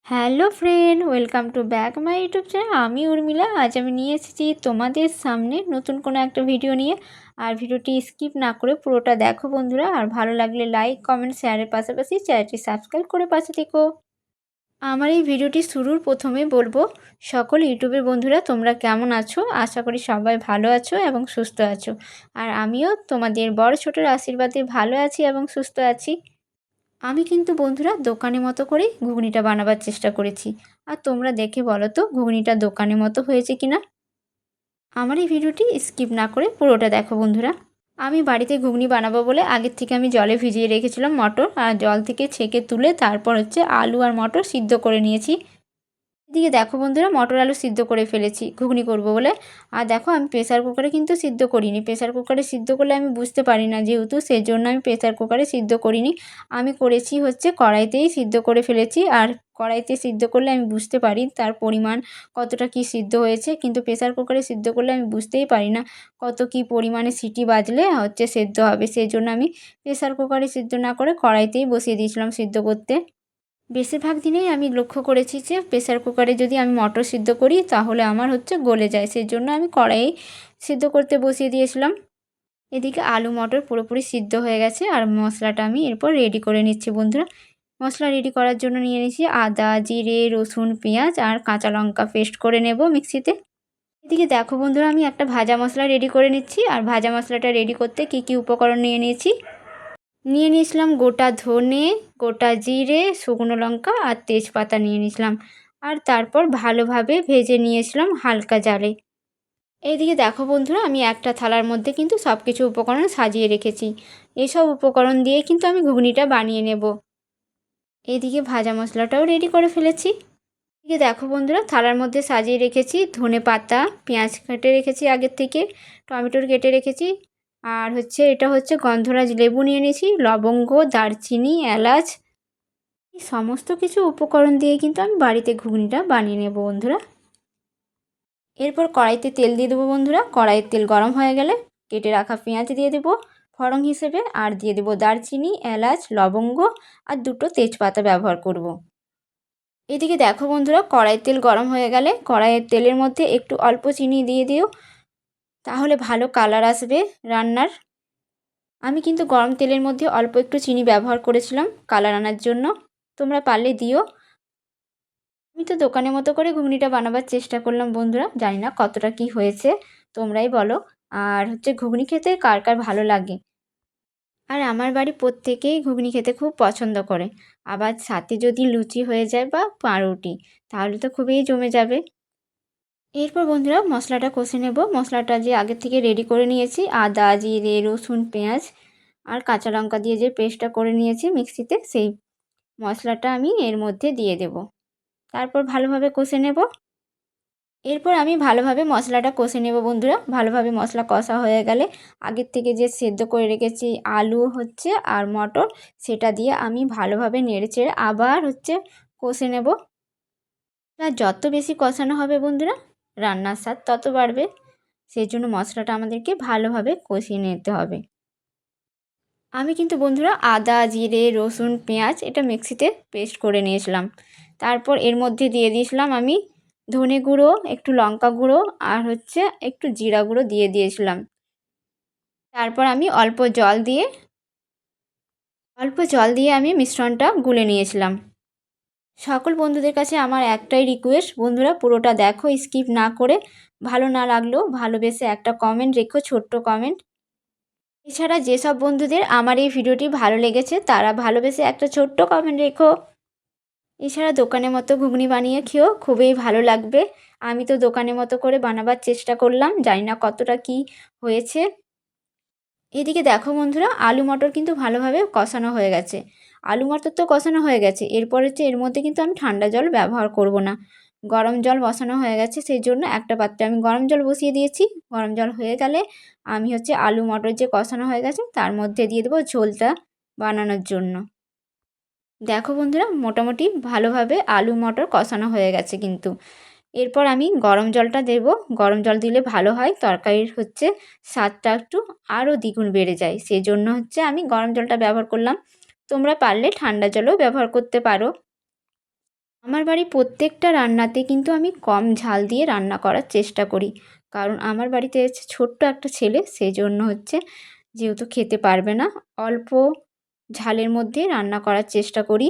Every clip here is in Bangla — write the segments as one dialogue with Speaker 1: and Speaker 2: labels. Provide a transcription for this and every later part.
Speaker 1: Hello friend, welcome to back my YouTube channel. আমি উর্মিলা। আজ আমি নিয়ে এসেছি তোমাদের সামনে নতুন কোনো একটা ভিডিও নিয়ে। আর ভিডিওটি স্কিপ না করে পুরোটা দেখো বন্ধুরা। আর ভালো লাগলে লাইক, কমেন্ট, শেয়ারের পাশাপাশি চ্যানেলটি সাবস্ক্রাইব করে পাশে থেকো। আমার এই ভিডিওটি শুরুর প্রথমে বলবো, সকল ইউটিউবের বন্ধুরা তোমরা কেমন আছো? আশা করি সবাই ভালো আছো এবং সুস্থ আছো। আর আমিও তোমাদের বড় ছোটোর আশীর্বাদে ভালো আছি এবং সুস্থ আছি। আমি কিন্তু বন্ধুরা দোকানের মতো করেই ঘুগনিটা বানাবার চেষ্টা করেছি। আর তোমরা দেখে বলো তো ঘুগনিটা দোকানের মতো হয়েছে কিনা। আমার এই ভিডিওটি স্কিপ না করে পুরোটা দেখো বন্ধুরা। আমি বাড়িতে ঘুগনি বানাবো বলে আগের থেকে আমি জলে ভিজিয়ে রেখেছিলাম মটর, আর জল থেকে ছেঁকে তুলে তারপর আলু আর মটর সিদ্ধ করে নিয়েছি। এদিকে দেখো বন্ধুরা, মটর আলু সিদ্ধ করে ফেলেছি ঘুগনি করব বলে। আর দেখো, আমি প্রেসার কুকারে কিন্তু সিদ্ধ করিনি। প্রেসার কুকারে সিদ্ধ করলে আমি বুঝতে পারি না, যেহেতু সেজন্য আমি প্রেসার কুকারে সিদ্ধ করিনি। আমি করেছি কড়াইতেই সিদ্ধ করে ফেলেছি। আর কড়াইতে সিদ্ধ করলে আমি বুঝতে পারি তার পরিমাণ কতটা কি সিদ্ধ হয়েছে, কিন্তু প্রেসার কুকারে সিদ্ধ করলে আমি বুঝতেই পারি না কত কি পরিমাণে সিটি বাজলে সেদ্ধ হবে। সেই জন্য আমি প্রেসার কুকারে সিদ্ধ না করে কড়াইতেই বসিয়ে দিয়েছিলাম সিদ্ধ করতে। বেশিরভাগ দিনেই আমি লক্ষ্য করেছি যে প্রেসার কুকারে যদি আমি মটর সিদ্ধ করি তাহলে আমার গলে যায়। সেই জন্য আমি কড়াইয়ে সিদ্ধ করতে বসিয়ে দিয়েছিলাম। এদিকে আলু মটর পুরোপুরি সিদ্ধ হয়ে গেছে। আর মশলাটা আমি এরপর রেডি করে নিচ্ছি বন্ধুরা। মশলা রেডি করার জন্য নিয়ে নিয়েছি আদা, জিরে, রসুন, পেঁয়াজ আর কাঁচা লঙ্কা পেস্ট করে নেব মিক্সিতে। এদিকে দেখো বন্ধুরা, আমি একটা ভাজা মশলা রেডি করে নিচ্ছি। আর ভাজা মশলাটা রেডি করতে কি কি উপকরণ নিয়ে নিয়েছি, নিয়ে নিয়েছিলাম গোটা ধনে, গোটা জিরে, শুকনো লঙ্কা আর তেজপাতা নিয়ে নিয়েছিলাম। আর তারপর ভালোভাবে ভেজে নিয়েছিলাম হালকা জালে। এইদিকে দেখো বন্ধুরা, আমি একটা থালার মধ্যে কিন্তু সব কিছু উপকরণ সাজিয়ে রেখেছি। এইসব উপকরণ দিয়ে কিন্তু আমি ঘুগনিটা বানিয়ে নেব। এইদিকে ভাজা মশলাটাও রেডি করে ফেলেছি। এদিকে দেখো বন্ধুরা, থালার মধ্যে সাজিয়ে রেখেছি ধনে পাতা, পেঁয়াজ কেটে রেখেছি আগের থেকে, টমেটোর কেটে রেখেছি। আর এটা গন্ধরাজ লেবু নিয়ে নিয়েছি, লবঙ্গ, দারচিনি, এলাচ। এই সমস্ত কিছু উপকরণ দিয়ে কিন্তু আমি বাড়িতে ঘুগনিটা বানিয়ে নেব বন্ধুরা। এরপর কড়াইতে তেল দিয়ে দেবো বন্ধুরা। কড়াইয়ের তেল গরম হয়ে গেলে কেটে রাখা পেঁয়াজ দিয়ে দেবো ফোড়ন হিসেবে, আর দিয়ে দেবো দারচিনি, এলাচ, লবঙ্গ আর দুটো তেজপাতা ব্যবহার করব। এদিকে দেখো বন্ধুরা, কড়াইয়ের তেল গরম হয়ে গেলে কড়াইয়ের তেলের মধ্যে একটু অল্প চিনি দিয়ে দিও, তাহলে ভালো কালার আসবে রান্নার। আমি কিন্তু গরম তেলের মধ্যে অল্প একটু চিনি ব্যবহার করেছিলাম কালার আনার জন্য, তোমরা পারলে দিও। আমি তো দোকানের মতো করে ঘুগনিটা বানাবার চেষ্টা করলাম বন্ধুরা, জানি না কতটা কি হয়েছে, তোমরাই বলো। আর ঘুগনি খেতে কার কার ভালো লাগে। আর আমার বাড়ি প্রত্যেকেই ঘুগনি খেতে খুব পছন্দ করে। আবার সাথে যদি লুচি হয়ে যায় বা পাউরুটি, তাহলে তো খুবই জমে যাবে। এরপর বন্ধুরা মশলাটা কষে নেব। মশলাটা যে আগে থেকে রেডি করে নিয়েছি, আদা, জিরে, রসুন, পেঁয়াজ আর কাঁচা লঙ্কা দিয়ে যে পেস্টটা করে নিয়েছি মিক্সিতে, সেই মশলাটা আমি এর মধ্যে দিয়ে দেব। তারপর ভালোভাবে কষে নেব। এরপর আমি ভালোভাবে মশলাটা কষে নেব বন্ধুরা। ভালোভাবে মশলা কষা হয়ে গেলে আগের থেকে যে সেদ্ধ করে রেখেছি আলু আর মটর, সেটা দিয়ে আমি ভালোভাবে নেড়েচেড়ে আবার কষে নেব। আর যত বেশি কষানো হবে বন্ধুরা, রান্নার স্বাদ তত বাড়বে। সেই জন্য মশলাটা আমাদেরকে ভালোভাবে কষিয়ে নিতে হবে। আমি কিন্তু বন্ধুরা আদা, জিরে, রসুন, পেঁয়াজ এটা মিক্সিতে পেস্ট করে নিয়েছিলাম। তারপর এর মধ্যে দিয়ে দিয়েছিলাম আমি ধনে গুঁড়ো, একটু লঙ্কা গুঁড়ো আর একটু জিরা গুঁড়ো দিয়ে দিয়েছিলাম। তারপর আমি অল্প জল দিয়ে আমি মিশ্রণটা গুলে নিয়েছিলাম। সকল বন্ধুদের কাছে আমার একটাই রিকোয়েস্ট, বন্ধুরা পুরোটা দেখো স্কিপ না করে। ভালো না লাগলেও ভালোবেসে একটা কমেন্ট রেখো, ছোট্ট কমেন্ট। এছাড়া যেসব বন্ধুদের আমার এই ভিডিওটি ভালো লেগেছে তারা ভালোবেসে একটা ছোট্ট কমেন্ট রেখো। এছাড়া দোকানের মতো ঘুগনি বানিয়ে খেয়েও খুবই ভালো লাগবে। আমি তো দোকানের মতো করে বানাবার চেষ্টা করলাম, জানি না কতটা কি হয়েছে। এদিকে দেখো বন্ধুরা, আলু মটর কিন্তু ভালোভাবে কষানো হয়ে গেছে। আলু মটর তো কষানো হয়ে গেছে, এরপর এর মধ্যে কিন্তু আমি ঠান্ডা জল ব্যবহার করব না। গরম জল বসানো হয়ে গেছে, সেই জন্য একটা পাত্রে আমি গরম জল বসিয়ে দিয়েছি। গরম জল হয়ে গেলে আমি আলু মটর যে কষানো হয়ে গেছে তার মধ্যে দিয়ে দেবো ঝোলটা বানানোর জন্য। দেখো বন্ধুরা, মোটামুটি ভালোভাবে আলু মটর কষানো হয়ে গেছে কিন্তু। এরপর আমি গরম জলটা দেব। গরম জল দিলে ভালো হয়, তরকারির স্বাদটা একটু আরও দ্বিগুণ বেড়ে যায়। সেই জন্য আমি গরম জলটা ব্যবহার করলাম। তোমরা পারলে ঠান্ডা জলও ব্যবহার করতে পারো। আমার বাড়ির প্রত্যেকটা রান্নাতে কিন্তু আমি কম ঝাল দিয়ে রান্না করার চেষ্টা করি, কারণ আমার বাড়িতে হচ্ছে ছোট্ট একটা ছেলে, সেই জন্য হচ্ছে যেহেতু খেতে পারবে না, অল্প ঝালের মধ্যে রান্না করার চেষ্টা করি।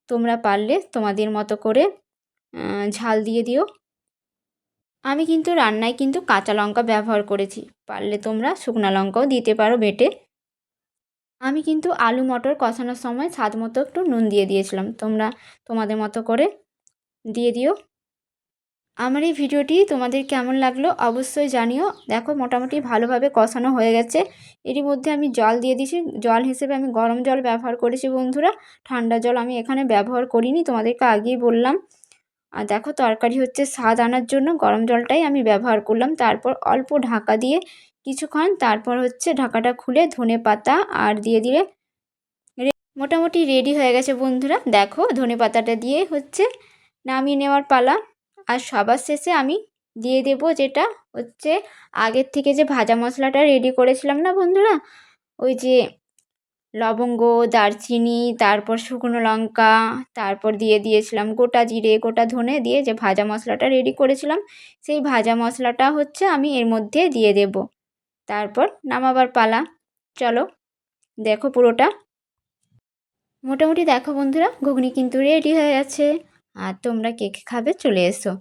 Speaker 1: তোমরা পারলে তোমাদের মতো করে ঝাল দিয়ে দিও। আমি কিন্তু রান্নায় কিন্তু কাঁচা লঙ্কা ব্যবহার করেছি, পারলে তোমরা শুকনো লঙ্কাও দিতে পারো বেটে। আমি কিন্তু আলু মটর কষানোর সময় স্বাদ মতো একটু নুন দিয়ে দিয়েছিলাম, তোমরা তোমাদের মতো করে দিয়ে দিও। আমার এই ভিডিওটি তোমাদের কেমন লাগলো অবশ্যই জানিও। দেখো মোটামুটি ভালোভাবে কষানো হয়ে গেছে। এরই মধ্যে আমি জল দিয়ে দিয়েছি। জল হিসেবে আমি গরম জল ব্যবহার করেছি বন্ধুরা, ঠান্ডা জল আমি এখানে ব্যবহার করিনি, তোমাদেরকে আগেই বললাম। আর দেখো তরকারি হচ্ছে স্বাদ আনার জন্য গরম জলটাই আমি ব্যবহার করলাম। তারপর অল্প ঢাকা দিয়ে কিছুক্ষণ, তারপর হচ্ছে ঢাকাটা খুলে ধনেপাতা আর দিয়ে দিলে মোটামুটি রেডি হয়ে গেছে বন্ধুরা। দেখো ধনেপাতাটা দিয়ে হচ্ছে নামিয়ে নেওয়ার পালা। আর সবার শেষে আমি দিয়ে দেব যেটা হচ্ছে আগের থেকে যে ভাজা মশলাটা রেডি করেছিলাম না বন্ধুরা, ওই যে লবঙ্গ, দারচিনি, তারপর শুকনো লঙ্কা, তারপর দিয়ে দিয়েছিলাম গোটা জিরে, গোটা ধনে দিয়ে যে ভাজা মশলাটা রেডি করেছিলাম, সেই ভাজা মশলাটা হচ্ছে আমি এর মধ্যে দিয়ে দেব। তারপর নামাবার পালা। চলো দেখো পুরোটা। মোটামুটি দেখো বন্ধুরা ঘুগনি কিন্তু রেডি হয়ে গেছে। আর তোমরা কে কে খাবে চলে এসো।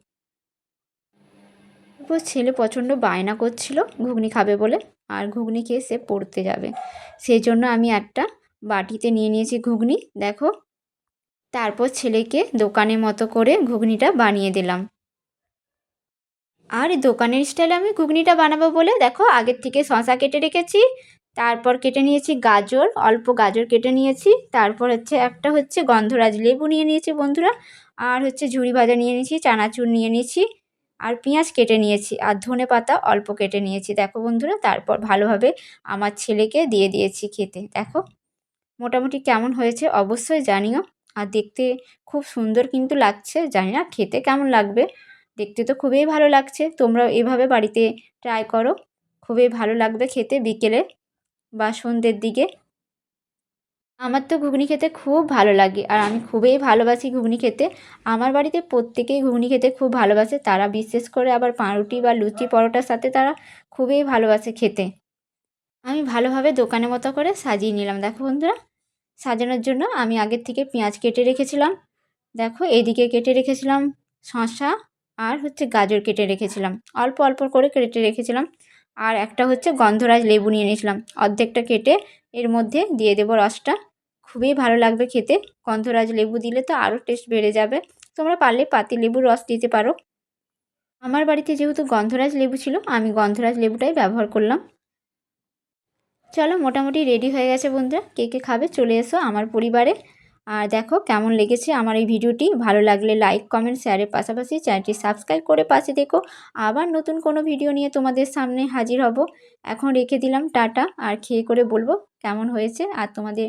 Speaker 1: তারপর ছেলে প্রচণ্ড বায়না করছিল ঘুগনি খাবে বলে, আর ঘুগনি খেয়ে সে পড়তে যাবে, সেই জন্য আমি একটা বাটিতে নিয়ে নিয়েছি ঘুগনি। দেখো তারপর ছেলেকে দোকানের মতো করে ঘুগনিটা বানিয়ে দিলাম। আর দোকানের স্টাইলে আমি ঘুগনিটা বানাবো বলে দেখো আগের থেকে শসা কেটে রেখেছি, তারপর কেটে নিয়েছি গাজর, অল্প গাজর কেটে নিয়েছি, তারপর হচ্ছে একটা হচ্ছে গন্ধরাজ লেবু নিয়ে নিয়েছি বন্ধুরা, আর হচ্ছে ঝুরি ভাজা নিয়ে নিয়েছি, চানাচুর নিয়ে নিয়েছি, আর পেঁয়াজ কেটে নিয়েছি, আর ধনেপাতা অল্প কেটে নিয়েছি। দেখো বন্ধুরা তারপর ভালোভাবে আমার ছেলেকে দিয়ে দিয়েছি খেতে। দেখো মোটামুটি কেমন হয়েছে অবশ্যই জানিও। আর দেখতে খুব সুন্দর কিন্তু লাগছে, জানি না খেতে কেমন লাগবে। দেখতে তো খুবই ভালো লাগছে, তোমরাও এভাবে বাড়িতে ট্রাই করো, খুবই ভালো লাগবে খেতে বিকেলে বা সন্ধ্যের দিকে। আমার তো ঘুগনি খেতে খুব ভালো লাগে, আর আমি খুবই ভালোবাসি ঘুগনি খেতে। আমার বাড়িতে প্রত্যেকেই ঘুগনি খেতে খুব ভালোবাসে, তারা বিশেষ করে আবার পাউরুটি বা লুচি পরোটার সাথে তারা খুবই ভালোবাসে খেতে। আমি ভালোভাবে দোকানের মতো করে সাজিয়ে নিলাম। দেখো বন্ধুরা সাজানোর জন্য আমি আগের থেকে পেঁয়াজ কেটে রেখেছিলাম, দেখো এইদিকে কেটে রেখেছিলাম শসা, আর হচ্ছে গাজর কেটে রেখেছিলাম, অল্প অল্প করে কেটে রেখেছিলাম। আর একটা হচ্ছে গন্ধরাজ লেবু নিয়ে নিয়েছিলাম, অর্ধেকটা কেটে এর মধ্যে দিয়ে দেবো রসটা, খুবই ভালো লাগবে খেতে। গন্ধরাজ লেবু দিলে তো আরও টেস্ট বেড়ে যাবে। তোমরা পারলে পাতিলেবুর রস দিতে পারো। আমার বাড়িতে যেহেতু গন্ধরাজ লেবু ছিল, আমি গন্ধরাজ লেবুটাই ব্যবহার করলাম। চলো মোটামুটি রেডি হয়ে গেছে বন্ধুরা, কে কে খাবে চলে এসো আমার পরিবারে। আর দেখো কেমন লেগেছে আমার এই ভিডিওটি, ভালো লাগলে লাইক কমেন্ট শেয়ারের পাশাপাশি চ্যানেলটি সাবস্ক্রাইব করে পাশে দেখো। আবার নতুন কোনো ভিডিও নিয়ে তোমাদের সামনে হাজির হব। এখন রেখে দিলাম, টাটা। আর খেয়ে করে বলবো কেমন হয়েছে, আর তোমাদের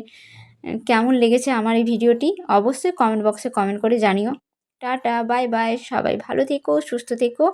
Speaker 1: কেমন লেগেছে আমার এই ভিডিওটি অবশ্যই কমেন্ট বক্সে কমেন্ট করে জানিও। টাটা, বাই বাই, সবাই ভালো থেকো, সুস্থ থেকো।